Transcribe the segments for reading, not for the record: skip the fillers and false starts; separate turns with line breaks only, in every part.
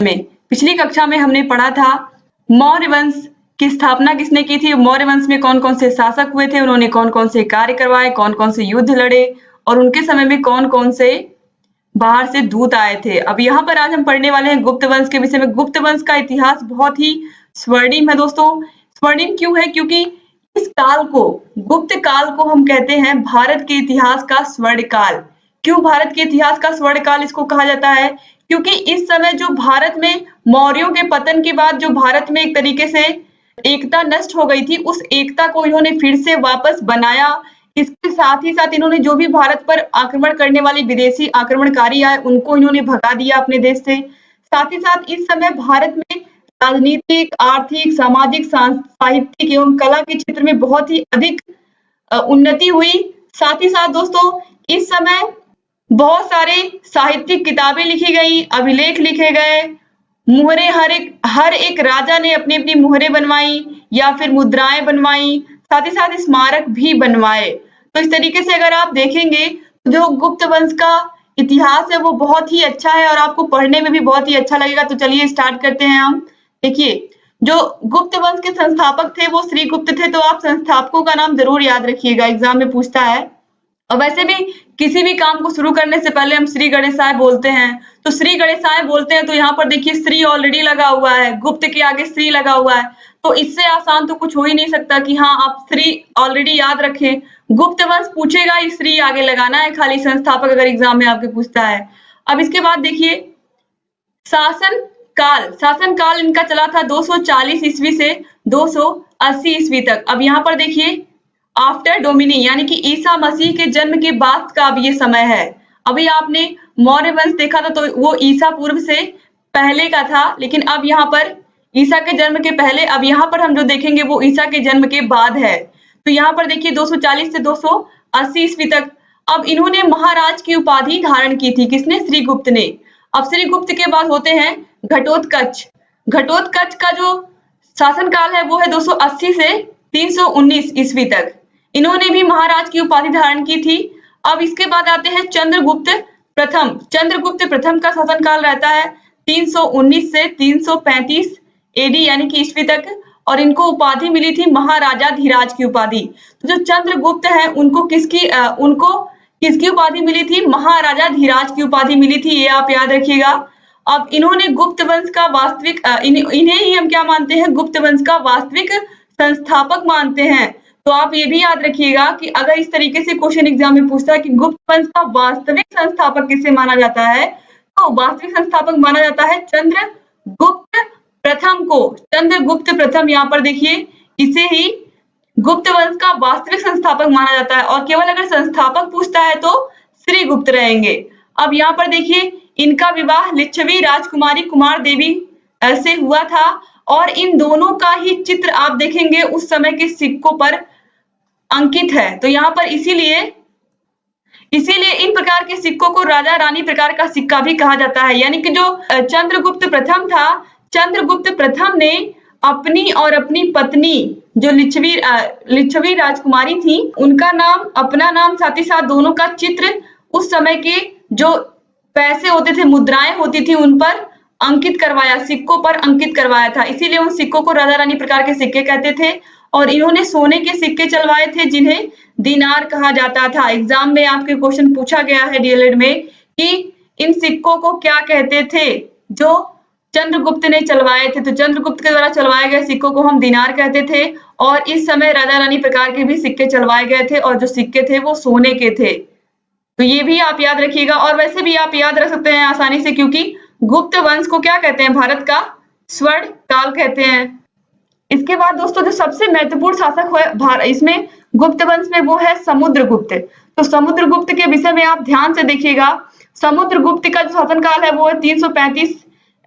में पिछली कक्षा में हमने पढ़ा था मौर्य वंश की स्थापना किसने की थी, मौर्य वंश में कौन कौन से शासक हुए थे, उन्होंने कौन कौन से कार्य करवाए, कौन कौन से युद्ध लड़े और उनके समय में कौन कौन से बाहर से दूत आए थे। अब यहाँ पर आज हम पढ़ने वाले हैं गुप्त वंश के विषय में। गुप्त वंश का इतिहास बहुत ही स्वर्णिम है दोस्तों। स्वर्णिम क्यों है? क्योंकि इस काल को, गुप्त काल को हम कहते हैं भारत के इतिहास का स्वर्ण काल। क्यों भारत के इतिहास का स्वर्ण काल इसको कहा जाता है? क्योंकि इस समय जो भारत में मौर्यों के पतन के बाद जो भारत में एक तरीके से एकता नष्ट हो गई थी, उस एकता को इन्होंने फिर से वापस बनाया। इसके साथ ही साथ इन्होंने जो भी भारत पर आक्रमण करने वाले विदेशी आक्रमणकारी आए, उनको इन्होंने भगा दिया अपने देश से। साथ ही साथ इस समय भारत में राजनीतिक, आर्थिक, सामाजिक, साहित्यिक एवं कला के क्षेत्र में बहुत ही अधिक उन्नति हुई। साथ ही साथ दोस्तों इस समय बहुत सारे साहित्यिक किताबें लिखी गई, अभिलेख लिखे गए, मुहरे हर एक राजा ने अपनी अपनी मुहरे बनवाई या फिर मुद्राएं बनवाई, साथ ही साथ स्मारक भी बनवाए। तो इस तरीके से अगर आप देखेंगे तो जो गुप्त वंश का इतिहास है वो बहुत ही अच्छा है और आपको पढ़ने में भी बहुत ही अच्छा लगेगा। तो चलिए स्टार्ट करते हैं हम। देखिए, जो गुप्त वंश के संस्थापक थे वो श्री गुप्त थे। तो आप संस्थापकों का नाम जरूर याद रखिएगा, एग्जाम में पूछता है। और वैसे भी किसी भी काम को शुरू करने से पहले हम श्री गणेशाय बोलते हैं। तो श्री गणेशाय बोलते हैं तो यहाँ पर देखिए श्री ऑलरेडी लगा हुआ है, गुप्त के आगे श्री लगा हुआ है। तो इससे आसान तो कुछ हो ही नहीं सकता कि हाँ आप श्री ऑलरेडी याद रखें। गुप्त वंश पूछेगा, इस श्री आगे लगाना है खाली, संस्थापक अगर एग्जाम में आपके पूछता है। अब इसके बाद देखिए शासन काल इनका चला था 240 ईस्वी से 280 ईस्वी तक। अब यहाँ पर देखिए आफ्टर डोमिनी यानी कि ईसा मसीह के जन्म के बाद का अब ये समय है। अभी आपने मौर्य वंश देखा था तो वो ईसा पूर्व से पहले का था, लेकिन अब यहाँ पर ईसा के जन्म के पहले, अब यहाँ पर हम जो देखेंगे वो ईसा के जन्म के बाद है। तो यहाँ पर देखिए 240 से 280 ईस्वी तक। अब इन्होंने महाराज की उपाधि धारण की थी, किसने? श्रीगुप्त ने। अब श्रीगुप्त के बाद होते हैं घटोत्कच। घटोत्कच का जो शासनकाल है वो है 280 से 319 ईस्वी तक। इन्होंने भी महाराज की उपाधि धारण की थी। अब इसके बाद आते हैं चंद्रगुप्त प्रथम। चंद्रगुप्त प्रथम का शासनकाल रहता है 319 से 335 एडी यानी कि ईस्वी तक, और इनको उपाधि मिली थी महाराजा धीराज की उपाधि। तो जो चंद्रगुप्त है उनको किसकी उपाधि मिली थी? महाराजा धीराज की उपाधि मिली थी, ये आप याद रखिएगा। अब इन्होंने गुप्त वंश का वास्तविक इन्हें ही हम क्या मानते हैं? गुप्त वंश का वास्तविक संस्थापक मानते हैं। तो आप ये भी याद रखिएगा कि अगर इस तरीके से क्वेश्चन एग्जाम में पूछता है कि गुप्त वंश का वास्तविक संस्थापक किसे माना जाता है, तो वास्तविक संस्थापक माना जाता है चंद्रगुप्त प्रथम को। चंद्रगुप्त प्रथम, यहाँ पर देखिए इसे ही गुप्त वंश का वास्तविक संस्थापक माना जाता है। और केवल अगर संस्थापक पूछता है तो श्रीगुप्त रहेंगे। अब यहाँ पर देखिए इनका विवाह लिच्छवी राजकुमारी कुमार देवी से हुआ था, और इन दोनों का ही चित्र आप देखेंगे उस समय के सिक्कों पर अंकित है। तो यहाँ पर इसीलिए इन प्रकार के सिक्कों को राजा रानी प्रकार का सिक्का भी कहा जाता है। यानी कि जो चंद्रगुप्त प्रथम था, चंद्रगुप्त प्रथम ने अपनी और अपनी पत्नी जो लिच्छवी राजकुमारी थी, उनका नाम, अपना नाम, साथ ही साथ दोनों का चित्र उस समय के जो पैसे होते थे, मुद्राएं होती थी, उन पर अंकित करवाया, सिक्कों पर अंकित करवाया था। इसीलिए उन सिक्कों को राजा रानी प्रकार के सिक्के कहते थे। और इन्होंने सोने के सिक्के चलवाए थे जिन्हें दिनार कहा जाता था। एग्जाम में आपके क्वेश्चन पूछा गया है डीएलएड में कि इन सिक्कों को क्या कहते थे जो चंद्रगुप्त ने चलवाए थे। तो चंद्रगुप्त के द्वारा चलवाए गए सिक्कों को हम दिनार कहते थे, और इस समय राजा रानी प्रकार के भी सिक्के चलवाए गए थे, और जो सिक्के थे वो सोने के थे। तो ये भी आप याद रखिएगा। और वैसे भी आप याद रख सकते हैं आसानी से, क्योंकि गुप्त वंश को क्या कहते हैं? भारत का स्वर्ण काल कहते हैं। इसके बाद दोस्तों जो सबसे महत्वपूर्ण शासक है इसमें गुप्त वंश में, वो है समुद्रगुप्त। तो समुद्रगुप्त के विषय में आप ध्यान से देखिएगा। समुद्रगुप्त का जो शासनकाल है वो है 335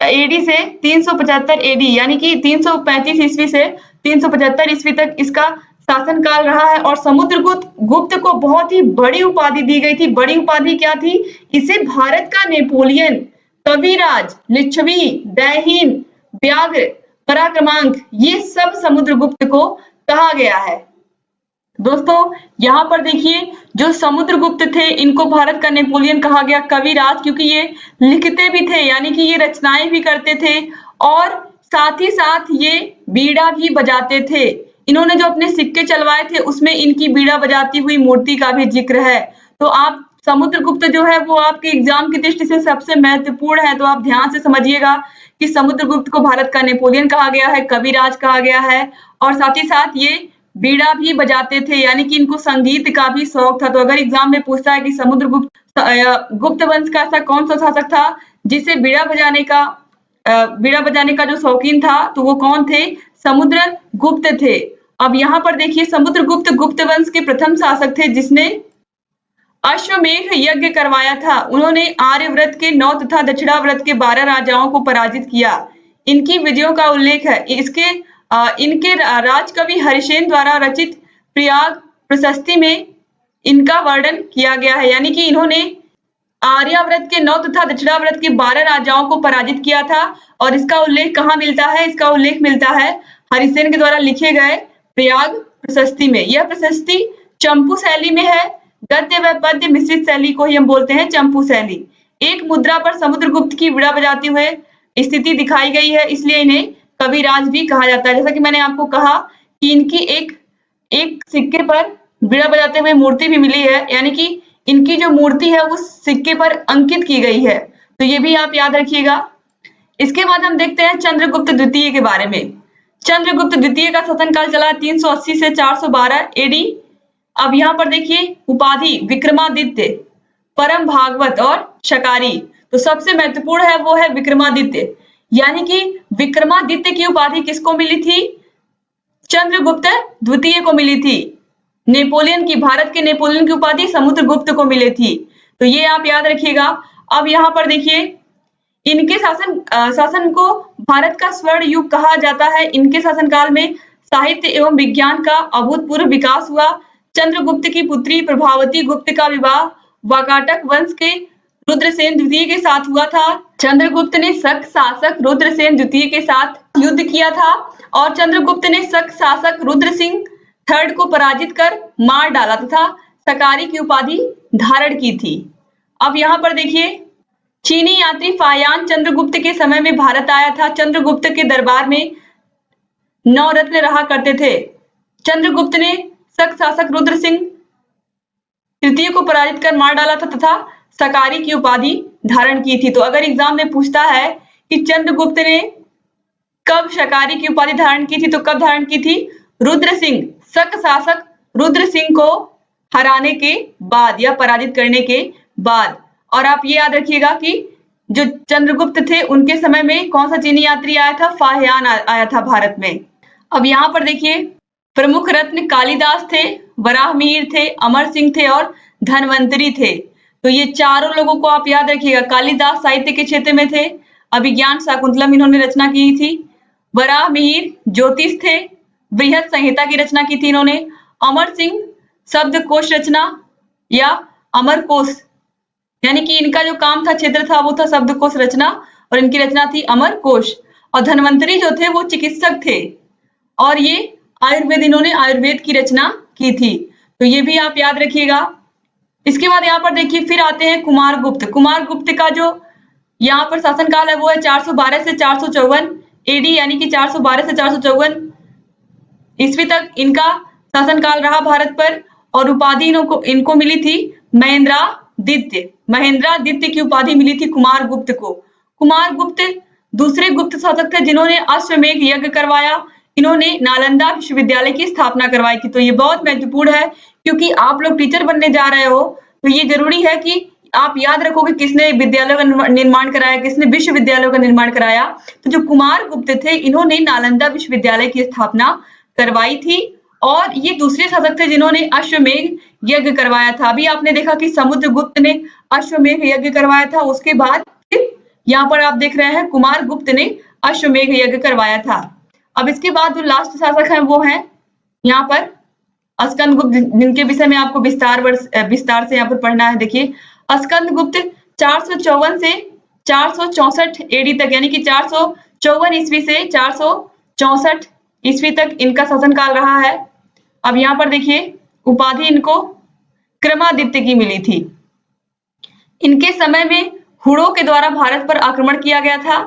एडी से 375 एडी, यानी कि 335 ईस्वी से 375 ईस्वी तक इसका शासनकाल रहा है। और समुद्रगुप्त को बहुत ही बड़ी उपाधि दी गई थी। बड़ी उपाधि क्या थी? इसे भारत का नेपोलियन, कविराज, लिच्छवी, दैहीन, व्याघ्र, पराक्रमांक, ये सब समुद्रगुप्त को कहा गया है। दोस्तों यहाँ पर देखिए, जो समुद्रगुप्त थे इनको भारत का नेपोलियन कहा गया, कविराज, क्योंकि ये लिखते भी थे यानी कि ये रचनाएं भी करते थे और साथ ही साथ ये बीड़ा भी बजाते थे। इन्होंने जो अपने सिक्के चलवाए थे उसमें इनकी बीड़ा बजाती हुई मूर्ति का भी जिक्र है। तो आप समुद्रगुप्त जो है वो आपके एग्जाम की दृष्टि से सबसे महत्वपूर्ण है, तो आप ध्यान से समझिएगा कि समुद्रगुप्त को भारत का नेपोलियन कहा गया है, कविराज कहा गया है और साथ ही साथ ये बीड़ा भी बजाते थे यानी कि इनको संगीत का भी शौक था। तो अगर एग्जाम में पूछता है कि समुद्रगुप्त गुप्त वंश का ऐसा कौन सा शासक था जिसे बीड़ा बजाने का जो शौकीन था, तो वो कौन थे? समुद्रगुप्त थे। अब यहाँ पर देखिए, समुद्रगुप्त गुप्त वंश के प्रथम शासक थे जिसने अश्वमेध यज्ञ करवाया था। उन्होंने आर्यव्रत के 9 तथा दक्षिणाव्रत के 12 राजाओं को पराजित किया। इनकी विजयों का उल्लेख है इनके राजकवि हरिसेन द्वारा रचित प्रयाग प्रशस्ति में इनका वर्णन किया गया है, यानी कि इन्होंने आर्याव्रत के 9 तथा दक्षिणाव्रत के 12 राजाओं को पराजित किया था। और इसका उल्लेख कहाँ मिलता है? इसका उल्लेख मिलता है हरिसेन के द्वारा लिखे गए प्रयाग प्रशस्ति में। यह प्रशस्ति चंपू शैली में है। गद्य व पद्य मिश्रित शैली को ही हम बोलते हैं चंपू शैली। एक मुद्रा पर समुद्रगुप्त की बीड़ा बजाते हुए स्थिति दिखाई गई है, इसलिए इन्हें कविराज भी कहा जाता है। जैसा कि मैंने आपको कहा कि इनकी एक सिक्के पर बीड़ा बजाते हुए मूर्ति भी मिली है, यानी कि इनकी जो मूर्ति है उस सिक्के पर अंकित की गई है, तो ये भी आप याद रखिएगा। इसके बाद हम देखते हैं चंद्रगुप्त द्वितीय के बारे में। चंद्रगुप्त द्वितीय का शासनकाल चला 380 से 412 एडी। अब यहाँ पर देखिए उपाधि विक्रमादित्य, परम भागवत और शकारी। तो सबसे महत्वपूर्ण है वो है विक्रमादित्य, यानी कि विक्रमादित्य की उपाधि किसको मिली थी? चंद्रगुप्त द्वितीय को मिली थी। भारत के नेपोलियन की उपाधि समुद्रगुप्त को मिली थी। तो ये आप याद रखिएगा। अब यहाँ पर देखिए, इनके शासन को भारत का स्वर्ण युग कहा जाता है। इनके शासनकाल में साहित्य एवं विज्ञान का अभूतपूर्व विकास हुआ। चंद्रगुप्त की पुत्री प्रभावती गुप्त का विवाह वाकाटक वंश के रुद्रसेन द्वितीय के साथ हुआ था। चंद्रगुप्त ने शक शासक रुद्रसेन द्वितीय के साथ युद्ध किया था और चंद्रगुप्त ने शक शासक रुद्रसिंह थर्ड को पराजित कर मार डाला तथा सकारी की उपाधि धारण की थी। अब यहाँ पर देखिए, चीनी यात्री फायान चंद्रगुप्त के समय में भारत आया था। चंद्रगुप्त के दरबार में 9 रत्न रहा करते थे। चंद्रगुप्त ने शक शासक रुद्रसिंह तृतीय को पराजित कर मार डाला था तथा सकारी की उपाधि धारण की थी। तो अगर एग्जाम में पूछता है कि चंद्रगुप्त ने कब सकारी की उपाधि धारण की थी, तो कब धारण की थी? रुद्रसिंह, शक शासक रुद्रसिंह को हराने के बाद या पराजित करने के बाद। और आप ये याद रखिएगा कि जो चंद्रगुप्त थे उनके समय में कौन सा चीनी यात्री आया था? फाहियान आया था भारत में। अब यहाँ पर देखिए, प्रमुख रत्न कालिदास थे, वराहमिहिर थे, अमर सिंह थे और धनवंतरी थे। तो ये चारों लोगों को आप याद रखिएगा। कालिदास साहित्य के क्षेत्र में थे, अभिज्ञान शाकुंतलम इन्होंने रचना की थी। वराहमिहिर ज्योतिष थे, बृहद संहिता की रचना की थी इन्होंने। अमर सिंह शब्दकोश रचना या अमर कोश, यानी कि इनका जो काम था, क्षेत्र था, वो था शब्दकोश रचना और इनकी रचना थी अमर कोश। और धनवंतरी जो थे वो चिकित्सक थे और ये इन्होंने आयुर्वेद की रचना की थी। तो ये भी आप याद रखिएगा। इसके बाद यहाँ पर देखिए, फिर आते हैं कुमारगुप्त। कुमारगुप्त का जो यहाँ पर शासनकाल है वो है 412 से 454 एडी, यानी कि 412 से 454 ईस्वी तक इनका शासनकाल रहा भारत पर। और उपाधि इनको मिली थी महेंद्रादित्य। महेंद्रादित्य की उपाधि मिली थी कुमारगुप्त को। कुमारगुप्त दूसरे गुप्त शासक थे जिन्होंने अश्वमेध यज्ञ करवाया। इन्होंने नालंदा विश्वविद्यालय की स्थापना करवाई थी। तो ये बहुत महत्वपूर्ण है, क्योंकि आप लोग टीचर बनने जा रहे हो तो ये जरूरी है कि आप याद रखो कि किसने विद्यालयों का निर्माण कराया, किसने विश्वविद्यालयों का निर्माण कराया। तो जो कुमारगुप्त थे इन्होंने नालंदा विश्वविद्यालय की स्थापना करवाई थी और ये दूसरे शासक थे जिन्होंने अश्वमेध यज्ञ करवाया था। अभी आपने देखा कि समुद्रगुप्त ने अश्वमेध यज्ञ करवाया था, उसके बाद यहाँ पर आप देख रहे हैं कुमारगुप्त ने अश्वमेध यज्ञ करवाया था। अब इसके बाद जो लास्ट शासक है वो है यहाँ पर स्कंदगुप्त, जिनके विषय में आपको विस्तार से यहाँ पर पढ़ना है। देखिए, स्कंदगुप्त 454 से 464 एडी तक, यानी कि 454 ईस्वी से 464 ईस्वी तक इनका शासनकाल रहा है। अब यहाँ पर देखिए, उपाधि इनको क्रमादित्य की मिली थी। इनके समय में हुड़ों के द्वारा भारत पर आक्रमण किया गया था।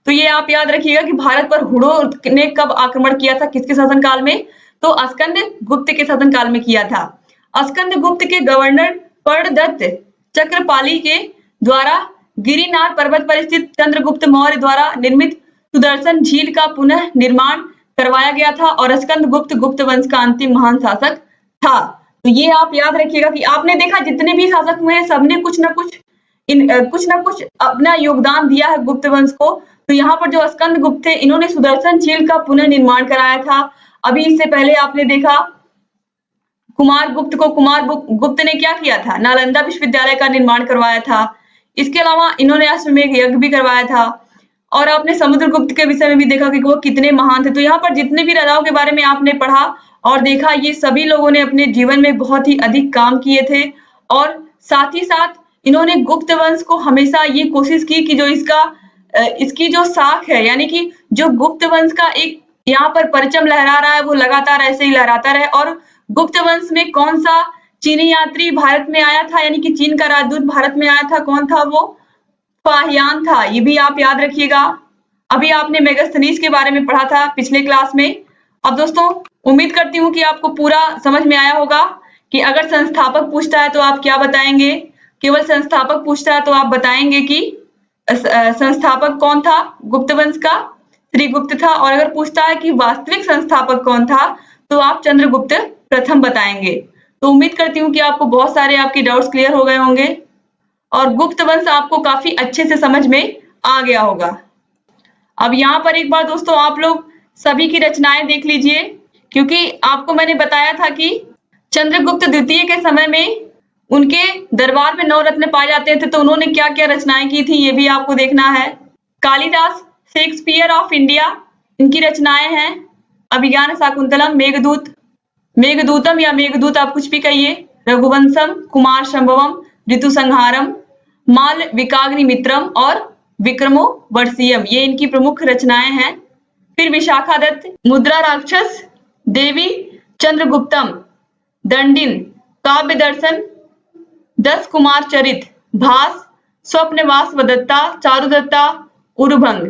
तो ये आप याद रखिएगा कि भारत पर हुड़ों ने कब आक्रमण किया था, किसके शासनकाल में? तो स्कंद गुप्त के शासनकाल में किया था। स्कंद गुप्त के गवर्नर पर्णदत्त चक्रपाली के द्वारा गिरिनार पर्वत पर स्थित चंद्रगुप्त मौर्य द्वारा निर्मित सुदर्शन झील का पुनः निर्माण करवाया गया था और स्कंद गुप्त गुप्त वंश का अंतिम महान शासक था। तो ये आप याद रखिएगा कि आपने देखा जितने भी शासक हुए हैं सबने कुछ ना कुछ अपना योगदान दिया है गुप्त वंश को। तो यहाँ पर जो स्कंद गुप्त थे इन्होंने सुदर्शन झील का पुनः निर्माण कराया था। अभी इससे पहले आपने देखा कुमार गुप्त ने क्या किया था? नालंदा विश्वविद्यालय का निर्माण करवाया था। इसके अलावा इन्होंने अश्वमेध यज्ञ भी करवाया था। और आपने समुद्रगुप्त के विषय में भी देखा कि वो कितने महान थे। तो यहाँ पर जितने भी राजाओं के बारे में आपने पढ़ा और देखा, ये सभी लोगों ने अपने जीवन में बहुत ही अधिक काम किए थे और साथ ही साथ इन्होंने गुप्त वंश को हमेशा ये कोशिश की कि जो इसकी जो शाख है, यानी कि जो गुप्त वंश का एक यहाँ पर परचम लहरा रहा है वो लगातार ऐसे ही लहराता रहे। और गुप्त वंश में कौन सा चीनी यात्री भारत में आया था, यानी कि चीन का राजदूत भारत में आया था, कौन था वो? फाहियान था। ये भी आप याद रखिएगा। अभी आपने मेगास्थनीज के बारे में पढ़ा था पिछले क्लास में। अब दोस्तों उम्मीद करती हूँ कि आपको पूरा समझ में आया होगा कि अगर संस्थापक पूछता है तो आप क्या बताएंगे। केवल संस्थापक पूछता है तो आप बताएंगे कि संस्थापक कौन था गुप्त वंश का? श्रीगुप्त था। और अगर पूछता है कि वास्तविक संस्थापक कौन था तो आप चंद्रगुप्त प्रथम बताएंगे। तो उम्मीद करती हूँ कि आपको बहुत सारे आपके डाउट्स क्लियर हो गए होंगे और गुप्त वंश आपको काफी अच्छे से समझ में आ गया होगा। अब यहाँ पर एक बार दोस्तों आप लोग सभी की रचनाएं देख लीजिए, क्योंकि आपको मैंने बताया था कि चंद्रगुप्त द्वितीय के समय में उनके दरबार में 9 रत्न पाए जाते थे। तो उन्होंने क्या क्या रचनाएं की थी ये भी आपको देखना है। कालिदास शेक्सपियर ऑफ इंडिया, इनकी रचनाएं हैं अभिज्ञान शाकुंतलम, मेघदूतम या मेघदूत आप कुछ भी कहिए, रघुवंशम, कुमार संभवम, ऋतु संहारम, माल विकाग्निमित्रम और विक्रमो वर्षीयम, ये इनकी प्रमुख रचनाएं हैं। फिर विशाखादत्त, मुद्रा राक्षस, देवी चंद्रगुप्तम, दंडिन, काव्य दर्शन, 10 कुमार चरित, भास, स्वप्नवास वदत्ता, चारुदत्ता, उरुभंग,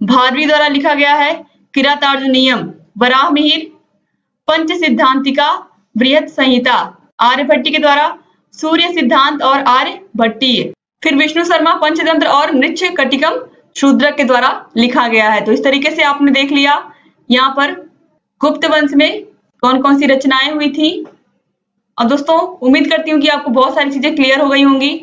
भारवी द्वारा लिखा गया है, किरातार्जुनीयम, वराह मिहिर, पंच सिद्धांतिका, बृहत संहिता, आर्यभट्टी के द्वारा सूर्य सिद्धांत और आर्यभट्टीय। फिर विष्णु शर्मा पंचतंत्र और मृच्छ कटिकम शूद्रक के द्वारा लिखा गया है। तो इस तरीके से आपने देख लिया यहाँ पर गुप्त वंश में कौन कौन सी रचनाएं हुई थी। और दोस्तों उम्मीद करती हूँ कि आपको बहुत सारी चीजें क्लियर हो गई होंगी।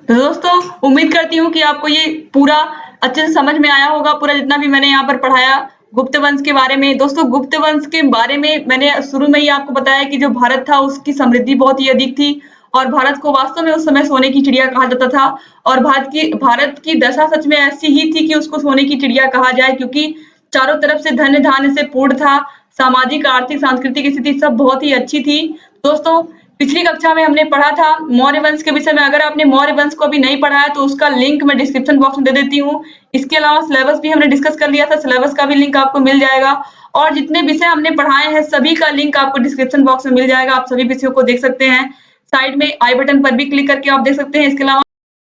तो दोस्तों उम्मीद करती हूँ कि आपको ये पूरा अच्छे से समझ में आया होगा, पूरा जितना भी मैंने यहाँ पर पढ़ाया गुप्त वंश के बारे में। दोस्तों गुप्त वंश के बारे में मैंने शुरू में ही आपको बताया कि जो भारत था उसकी समृद्धि बहुत ही अधिक थी और भारत को वास्तव में उस समय सोने की चिड़िया कहा जाता था। और भारत की दशा सच में ऐसी ही थी कि उसको सोने की चिड़िया कहा जाए, क्योंकि चारों तरफ से धन्य धान्य से पूर्ण था। सामाजिक, आर्थिक, सांस्कृतिक स्थिति सब बहुत ही अच्छी थी। दोस्तों पिछली कक्षा में हमने पढ़ा था मौर्य वंश के विषय में। अगर आपने मौर्य वंश को अभी नहीं पढ़ा है तो उसका लिंक मैं डिस्क्रिप्शन बॉक्स में दे देती हूँ। इसके अलावा सिलेबस भी हमने डिस्कस कर लिया था, सिलेबस का भी लिंक आपको मिल जाएगा। और जितने विषय हमने पढ़ाए हैं सभी का लिंक आपको डिस्क्रिप्शन बॉक्स में मिल जाएगा। आप सभी विषयों को देख सकते हैं। साइड में आई बटन पर भी क्लिक करके आप देख सकते हैं। इसके अलावा